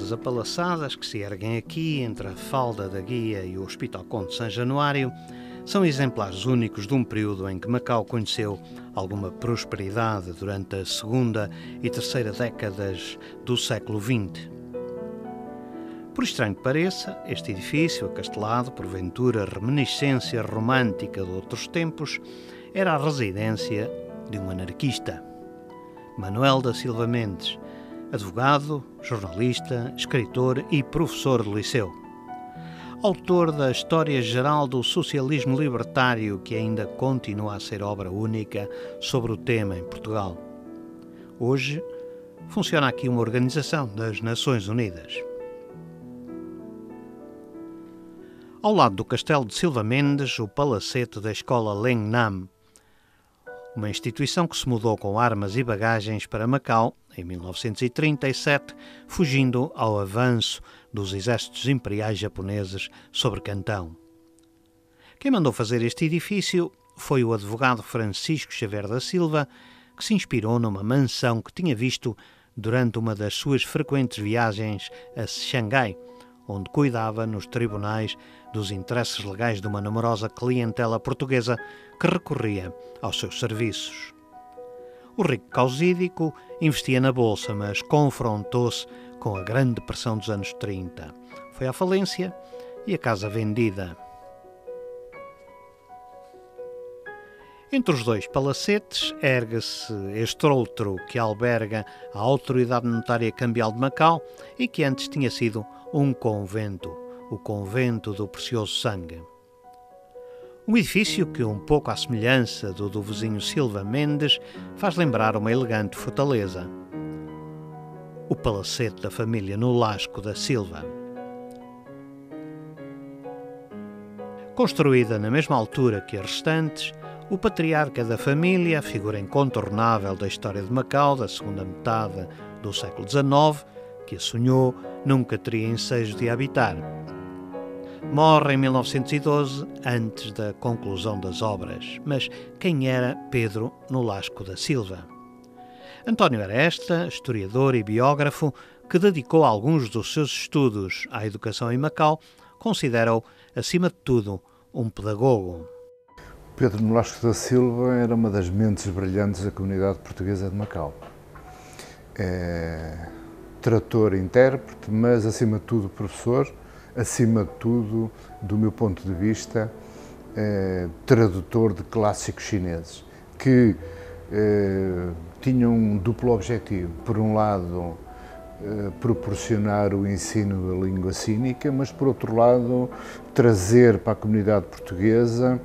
estas apalaçadas que se erguem aqui entre a falda da Guia e o Hospital Conde de São Januário são exemplares únicos de um período em que Macau conheceu alguma prosperidade durante a segunda e terceira décadas do século XX. Por estranho que pareça, este edifício, acastelado, porventura reminiscência romântica de outros tempos, era a residência de um anarquista, Manuel da Silva Mendes, advogado, jornalista, escritor e professor de liceu. Autor da História Geral do Socialismo Libertário, que ainda continua a ser obra única sobre o tema em Portugal. Hoje, funciona aqui uma organização das Nações Unidas. Ao lado do Castelo de Silva Mendes, o palacete da Escola Leng Nam, uma instituição que se mudou com armas e bagagens para Macau em 1937, fugindo ao avanço dos exércitos imperiais japoneses sobre Cantão. Quem mandou fazer este edifício foi o advogado Francisco Xavier da Silva, que se inspirou numa mansão que tinha visto durante uma das suas frequentes viagens a Xangai, onde cuidava nos tribunais dos interesses legais de uma numerosa clientela portuguesa que recorria aos seus serviços. O rico causídico investia na Bolsa, mas confrontou-se com a Grande Depressão dos anos 30. Foi à falência e a casa vendida. Entre os dois palacetes ergue-se este outro que alberga a Autoridade Monetária Cambial de Macau e que antes tinha sido um convento, o Convento do Precioso Sangue. Um edifício que, um pouco à semelhança do vizinho Silva Mendes, faz lembrar uma elegante fortaleza. O palacete da família Nolasco da Silva. Construída na mesma altura que as restantes, o patriarca da família, figura incontornável da história de Macau da segunda metade do século XIX, que a sonhou, nunca teria ensejo de habitar. Morre em 1912, antes da conclusão das obras. Mas quem era Pedro Nolasco da Silva? António Aresta, historiador e biógrafo, que dedicou alguns dos seus estudos à educação em Macau, considera-o, acima de tudo, um pedagogo. Pedro Nolasco da Silva era uma das mentes brilhantes da comunidade portuguesa de Macau. É trator e intérprete, mas acima de tudo professor, acima de tudo, do meu ponto de vista, tradutor de clássicos chineses, que tinham um duplo objetivo. Por um lado, proporcionar o ensino da língua cínica, mas por outro lado, trazer para a comunidade portuguesa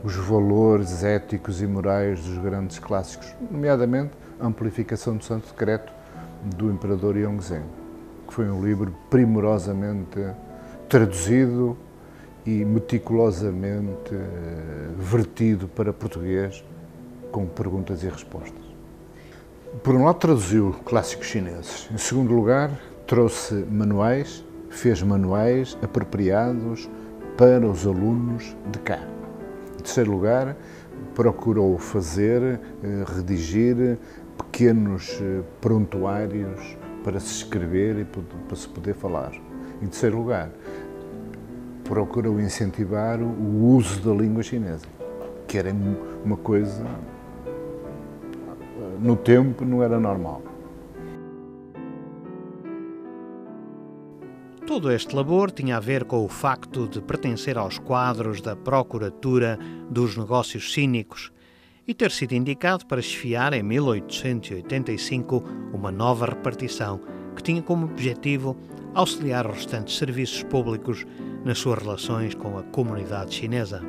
os valores éticos e morais dos grandes clássicos, nomeadamente a amplificação do Santo Decreto do Imperador Yongzheng, que foi um livro primorosamente traduzido e meticulosamente vertido para português, com perguntas e respostas. Por um lado, traduziu clássicos chineses. Em segundo lugar, trouxe manuais, fez manuais apropriados para os alunos de cá. Em terceiro lugar, procurou redigir pequenos prontuários para se escrever e para se poder falar. Em terceiro lugar, procurou incentivar o uso da língua chinesa, que era uma coisa, no tempo, não era normal. Todo este labor tinha a ver com o facto de pertencer aos quadros da Procuratura dos Negócios Cínicos e ter sido indicado para chefiar em 1885 uma nova repartição que tinha como objetivo auxiliar os restantes serviços públicos nas suas relações com a comunidade chinesa.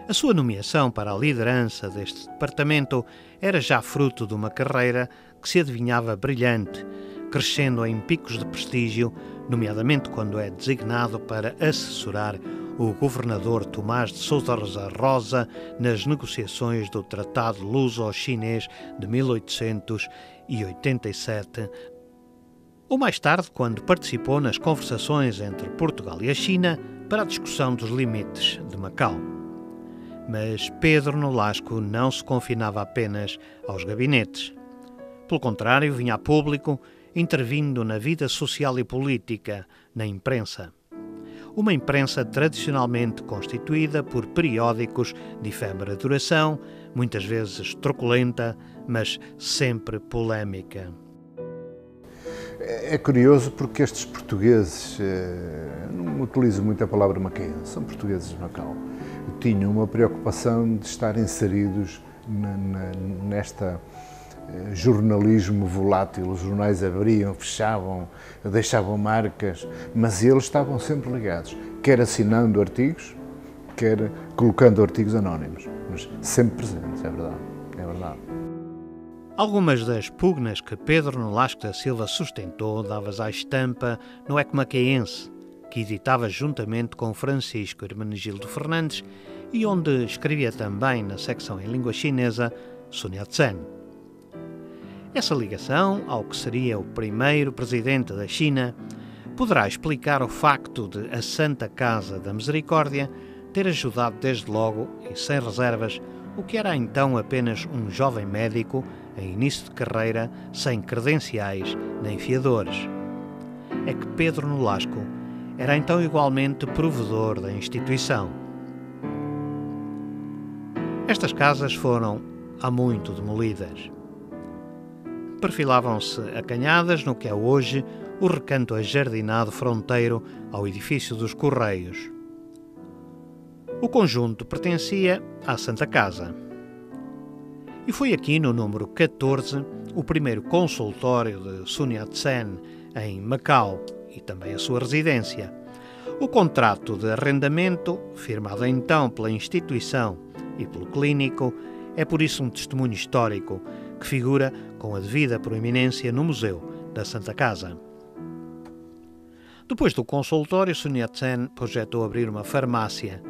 A sua nomeação para a liderança deste departamento era já fruto de uma carreira que se adivinhava brilhante, crescendo em picos de prestígio, nomeadamente quando é designado para assessorar o governador Tomás de Sousa Rosa nas negociações do Tratado Luso-Chinês de 1887, ou mais tarde, quando participou nas conversações entre Portugal e a China para a discussão dos limites de Macau. Mas Pedro Nolasco não se confinava apenas aos gabinetes. Pelo contrário, vinha a público intervindo na vida social e política, na imprensa. Uma imprensa tradicionalmente constituída por periódicos de efêmera duração, muitas vezes truculenta, mas sempre polémica. É curioso porque estes portugueses, não utilizo muito a palavra macaense, são portugueses de Macau, tinham uma preocupação de estar inseridos nesta jornalismo volátil. Os jornais abriam, fechavam, deixavam marcas, mas eles estavam sempre ligados, quer assinando artigos, quer colocando artigos anónimos, mas sempre presentes, é verdade, é verdade. Algumas das pugnas que Pedro Nolasco da Silva sustentou davas à estampa no Eco Macaense, que editava juntamente com Francisco Hermenegildo Fernandes e onde escrevia também na secção em língua chinesa Sun Yat-sen. Essa ligação ao que seria o primeiro presidente da China poderá explicar o facto de a Santa Casa da Misericórdia ter ajudado desde logo e sem reservas o que era então apenas um jovem médico em início de carreira, sem credenciais nem fiadores. É que Pedro Nolasco era então igualmente provedor da instituição. Estas casas foram há muito demolidas. Perfilavam-se acanhadas no que é hoje o recanto ajardinado fronteiro ao edifício dos Correios. O conjunto pertencia à Santa Casa. E foi aqui no número 14 o primeiro consultório de Sun Yat-sen em Macau e também a sua residência. O contrato de arrendamento, firmado então pela instituição e pelo clínico, é por isso um testemunho histórico que figura com a devida proeminência no Museu da Santa Casa. Depois do consultório, Sun Yat-sen projetou abrir uma farmácia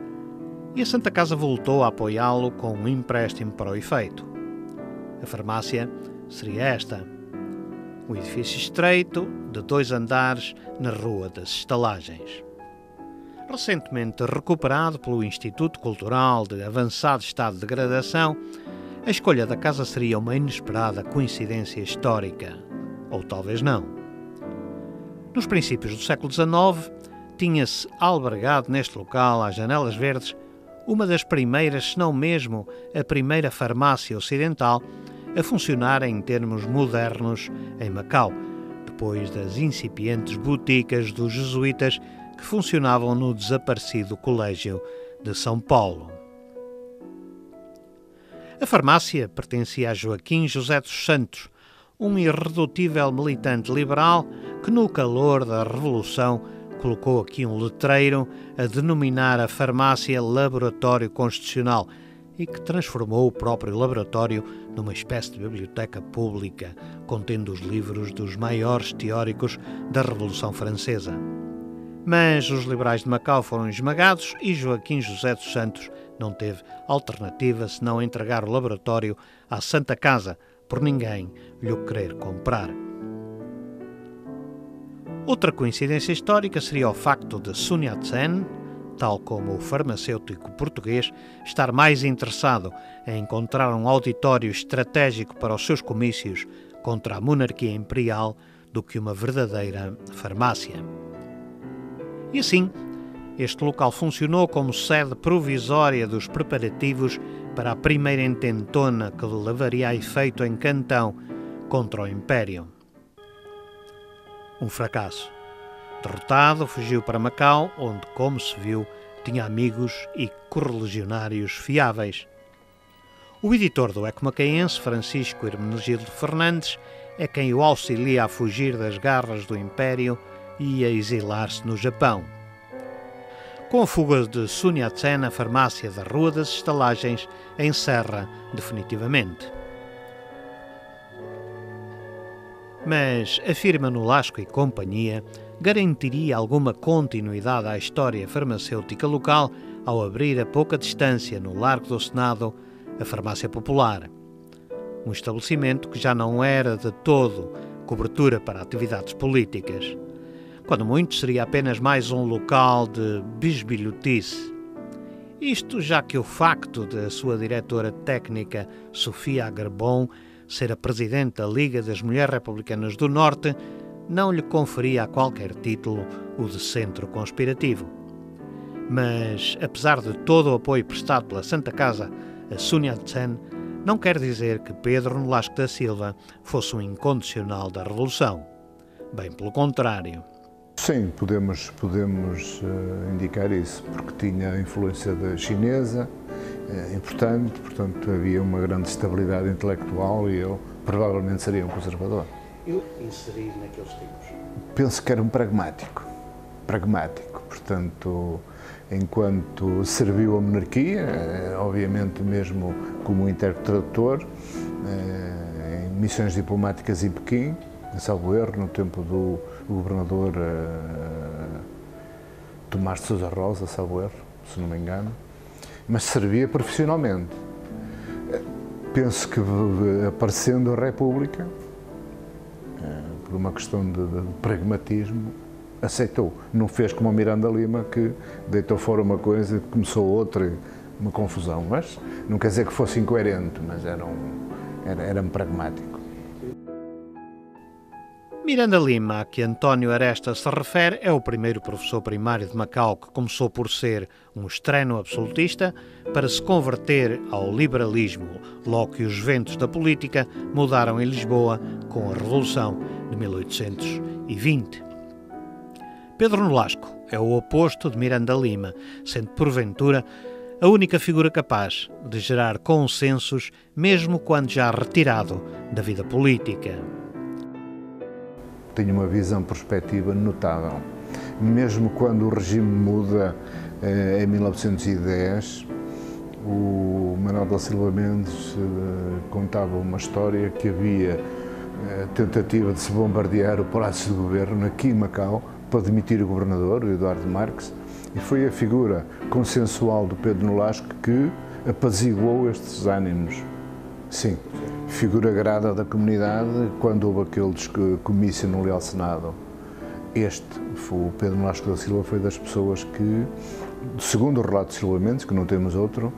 e a Santa Casa voltou a apoiá-lo com um empréstimo para o efeito. A farmácia seria esta: um edifício estreito, de 2 andares, na Rua das Estalagens. Recentemente recuperado pelo Instituto Cultural de avançado estado de degradação, a escolha da casa seria uma inesperada coincidência histórica. Ou talvez não. Nos princípios do século XIX, tinha-se albergado neste local, às Janelas Verdes, uma das primeiras, se não mesmo a primeira farmácia ocidental a funcionar em termos modernos em Macau, depois das incipientes boticas dos jesuítas que funcionavam no desaparecido Colégio de São Paulo. A farmácia pertencia a Joaquim José dos Santos, um irredutível militante liberal que, no calor da Revolução, colocou aqui um letreiro a denominar a farmácia Laboratório Constitucional e que transformou o próprio laboratório numa espécie de biblioteca pública, contendo os livros dos maiores teóricos da Revolução Francesa. Mas os liberais de Macau foram esmagados e Joaquim José dos Santos não teve alternativa senão entregar o laboratório à Santa Casa, por ninguém lhe o querer comprar. Outra coincidência histórica seria o facto de Sun Yat-sen, tal como o farmacêutico português, estar mais interessado em encontrar um auditório estratégico para os seus comícios contra a monarquia imperial do que uma verdadeira farmácia. E assim, este local funcionou como sede provisória dos preparativos para a primeira intentona que levaria a efeito em Cantão contra o Império. Um fracasso. Derrotado, fugiu para Macau, onde, como se viu, tinha amigos e correligionários fiáveis. O editor do Eco Macaense, Francisco Hermenegildo Fernandes, é quem o auxilia a fugir das garras do Império e a exilar-se no Japão. Com a fuga de Sun Yat-sen, a farmácia da Rua das Estalagens encerra definitivamente. Mas afirma Nolasco e companhia garantiria alguma continuidade à história farmacêutica local ao abrir a pouca distância, no Largo do Senado, a Farmácia Popular. Um estabelecimento que já não era de todo cobertura para atividades políticas. Quando muito, seria apenas mais um local de bisbilhotice. Isto já que o facto de a sua diretora técnica, Sofia Agarbon, ser a presidente da Liga das Mulheres Republicanas do Norte não lhe conferia a qualquer título o de centro conspirativo. Mas, apesar de todo o apoio prestado pela Santa Casa a Sun Yat-sen, não quer dizer que Pedro Nolasco da Silva fosse um incondicional da Revolução. Bem pelo contrário. Sim, podemos indicar isso, porque tinha a influência da chinesa, importante, portanto havia uma grande estabilidade intelectual e eu provavelmente seria um conservador. Eu inseri naqueles tempos? Penso que era um pragmático, portanto, enquanto serviu a monarquia, obviamente mesmo como intérprete-tradutor, em missões diplomáticas em Pequim, em salvo erro, no tempo do governador Tomás de Sousa Rosa, salvo erro, se não me engano, mas servia profissionalmente. Penso que aparecendo a República, por uma questão de pragmatismo, aceitou. Não fez como o Miranda Lima, que deitou fora uma coisa e começou outra, uma confusão. Mas não quer dizer que fosse incoerente, mas era pragmático. Miranda Lima, a que António Aresta se refere, é o primeiro professor primário de Macau que começou por ser um estrénuo absolutista para se converter ao liberalismo, logo que os ventos da política mudaram em Lisboa com a Revolução de 1820. Pedro Nolasco é o oposto de Miranda Lima, sendo porventura a única figura capaz de gerar consensos, mesmo quando já retirado da vida política. Tenho uma visão perspectiva notável. Mesmo quando o regime muda em 1910, o Manuel da Silva Mendes contava uma história que havia tentativa de se bombardear o Palácio de Governo aqui em Macau para demitir o governador, o Eduardo Marques, e foi a figura consensual do Pedro Nolasco que apaziguou estes ânimos. Sim, figura grata da comunidade quando houve aquele comício no Leal Senado. O Pedro Nolasco da Silva foi das pessoas que, segundo o relato de Silva Mendes, que não temos outro,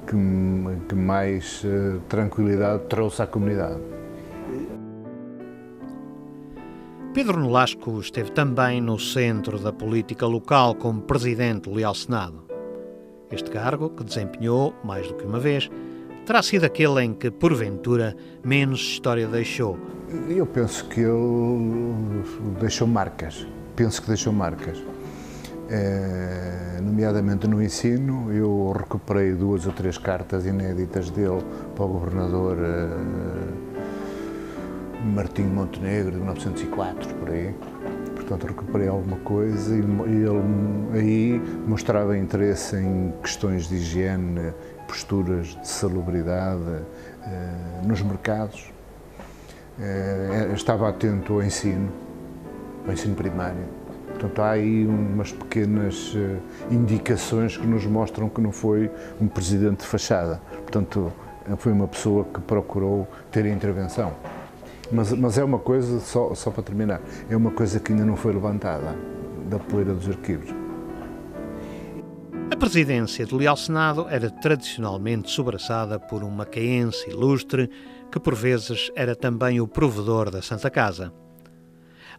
que mais tranquilidade trouxe à comunidade. Pedro Nolasco esteve também no centro da política local como presidente do Leal Senado. Este cargo, que desempenhou mais do que uma vez, terá sido aquele em que, porventura, menos história deixou. Eu penso que ele deixou marcas. Nomeadamente no ensino, eu recuperei 2 ou 3 cartas inéditas dele para o governador Martinho Montenegro, de 1904, por aí. Portanto, recuperei alguma coisa e ele aí mostrava interesse em questões de higiene, posturas de salubridade nos mercados. Estava atento ao ensino primário. Portanto, há aí umas pequenas indicações que nos mostram que não foi um presidente de fachada. Portanto, foi uma pessoa que procurou ter intervenção. Mas é uma coisa, só para terminar, é uma coisa que ainda não foi levantada da poeira dos arquivos. A presidência do Leal Senado era tradicionalmente sobraçada por um macaense ilustre que, por vezes, era também o provedor da Santa Casa.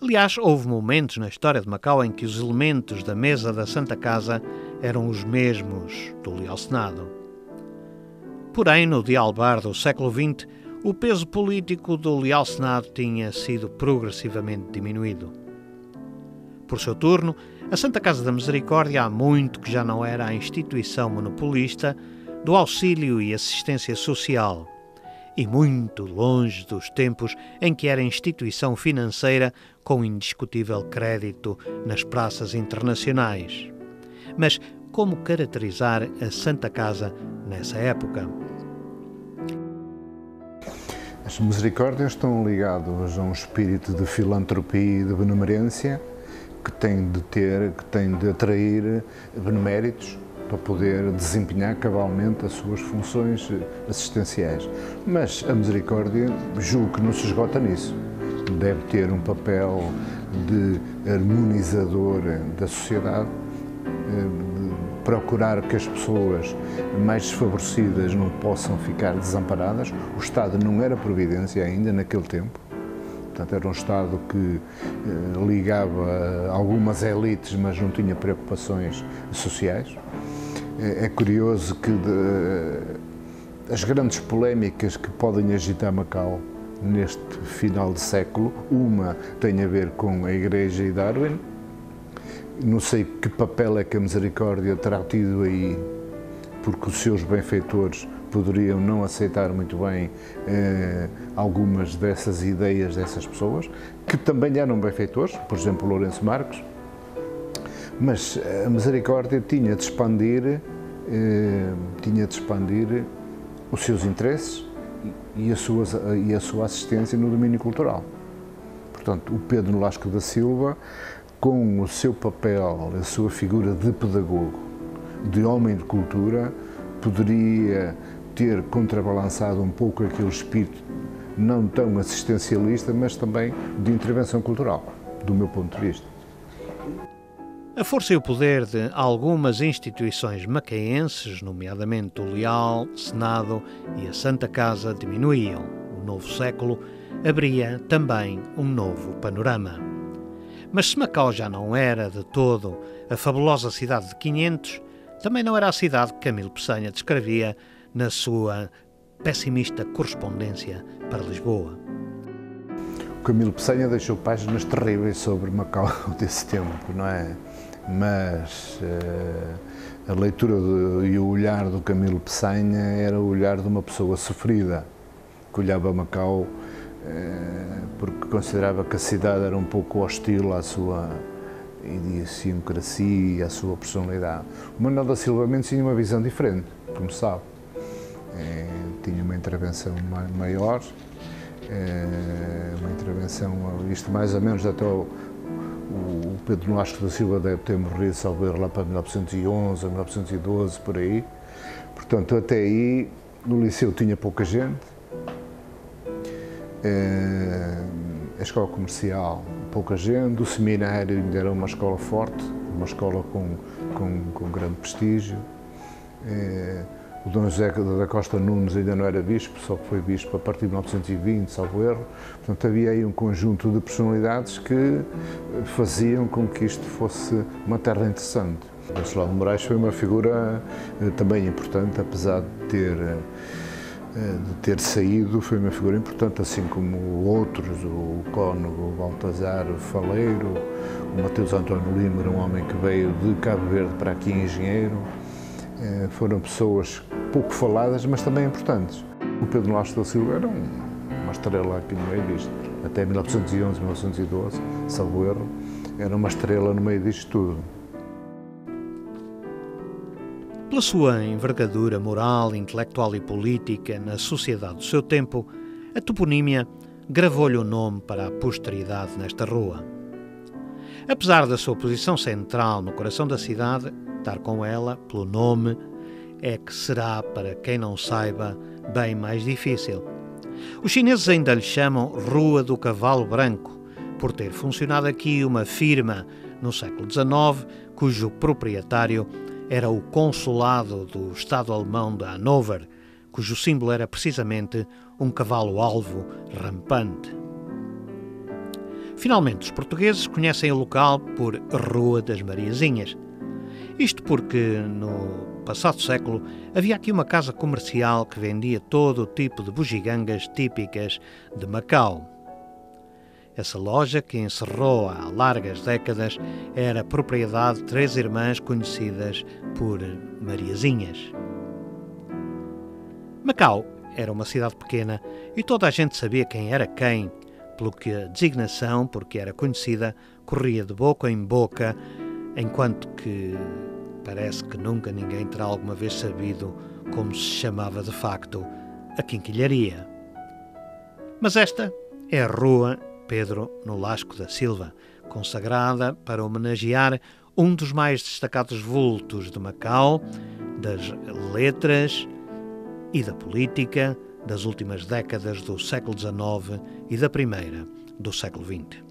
Aliás, houve momentos na história de Macau em que os elementos da mesa da Santa Casa eram os mesmos do Leal Senado. Porém, no dialbar do século XX, o peso político do Leal Senado tinha sido progressivamente diminuído. Por seu turno, a Santa Casa da Misericórdia há muito que já não era a instituição monopolista do auxílio e assistência social, e muito longe dos tempos em que era instituição financeira com indiscutível crédito nas praças internacionais. Mas como caracterizar a Santa Casa nessa época? As misericórdias estão ligadas a um espírito de filantropia e de benemerência que tem de atrair beneméritos para poder desempenhar cabalmente as suas funções assistenciais. Mas a misericórdia, julgo que não se esgota nisso. Deve ter um papel de harmonizador da sociedade, procurar que as pessoas mais desfavorecidas não possam ficar desamparadas. O Estado não era providência ainda naquele tempo. Portanto, era um Estado que ligava a algumas elites, mas não tinha preocupações sociais. É curioso que as grandes polémicas que podem agitar Macau neste final de século, uma tem a ver com a Igreja e Darwin. Não sei que papel é que a misericórdia terá tido aí, porque os seus benfeitores poderiam não aceitar muito bem algumas dessas ideias dessas pessoas, que também eram benfeitores, por exemplo, Lourenço Marques, mas a misericórdia tinha de expandir os seus interesses e a sua assistência no domínio cultural. Portanto, o Pedro Nolasco da Silva, com o seu papel, a sua figura de pedagogo, de homem de cultura, poderia ter contrabalançado um pouco aquele espírito não tão assistencialista, mas também de intervenção cultural, do meu ponto de vista. A força e o poder de algumas instituições macaenses, nomeadamente o Leal, Senado e a Santa Casa, diminuíam. O novo século abria também um novo panorama. Mas se Macau já não era de todo a fabulosa cidade de 500, também não era a cidade que Camilo Peçanha descrevia na sua pessimista correspondência para Lisboa. O Camilo Peçanha deixou páginas terríveis sobre Macau desse tempo, não é? Mas a leitura e o olhar do Camilo Peçanha era o olhar de uma pessoa sofrida, que olhava Macau porque considerava que a cidade era um pouco hostil à sua idiosincrasia, à sua personalidade. O Manuel da Silva Mendes tinha uma visão diferente, como sabe. Tinha uma intervenção maior, uma intervenção, isto mais ou menos até o Pedro Nolasco da Silva deve ter morrido, salvo erro, lá para 1911 ou 1912, por aí. Portanto, até aí, no Liceu tinha pouca gente, a escola comercial, pouca gente, o seminário ainda era uma escola forte, uma escola com grande prestígio. O Dom José da Costa Nunes ainda não era bispo, só foi bispo a partir de 1920, salvo erro. Portanto, havia aí um conjunto de personalidades que faziam com que isto fosse uma terra interessante. Venceslau de Moraes foi uma figura também importante, apesar de ter saído, foi uma figura importante, assim como outros, o cônego, o Baltazar Faleiro, o Mateus António Lima, um homem que veio de Cabo Verde para aqui, engenheiro. Foram pessoas pouco faladas, mas também importantes. O Pedro Nolasco da Silva era uma estrela aqui no meio disto. Até 1911, 1912, salvo erro, era uma estrela no meio disto tudo. Pela sua envergadura moral, intelectual e política na sociedade do seu tempo, a toponímia gravou-lhe o nome para a posteridade nesta rua. Apesar da sua posição central no coração da cidade, estar com ela, pelo nome, é que será, para quem não saiba, bem mais difícil. Os chineses ainda lhe chamam Rua do Cavalo Branco, por ter funcionado aqui uma firma no século XIX, cujo proprietário era o consulado do Estado alemão de Hannover, cujo símbolo era precisamente um cavalo-alvo rampante. Finalmente, os portugueses conhecem o local por Rua das Mariazinhas. Isto porque, no passado século, havia aqui uma casa comercial que vendia todo o tipo de bugigangas típicas de Macau. Essa loja, que encerrou há largas décadas, era propriedade de 3 irmãs conhecidas por Mariazinhas. Macau era uma cidade pequena e toda a gente sabia quem era quem, pelo que a designação, porque era conhecida, corria de boca em boca, enquanto que parece que nunca ninguém terá alguma vez sabido como se chamava de facto a quinquilharia. Mas esta é a Rua Pedro Nolasco da Silva, consagrada para homenagear um dos mais destacados vultos de Macau, das letras e da política das últimas décadas do século XIX e da primeira do século XX.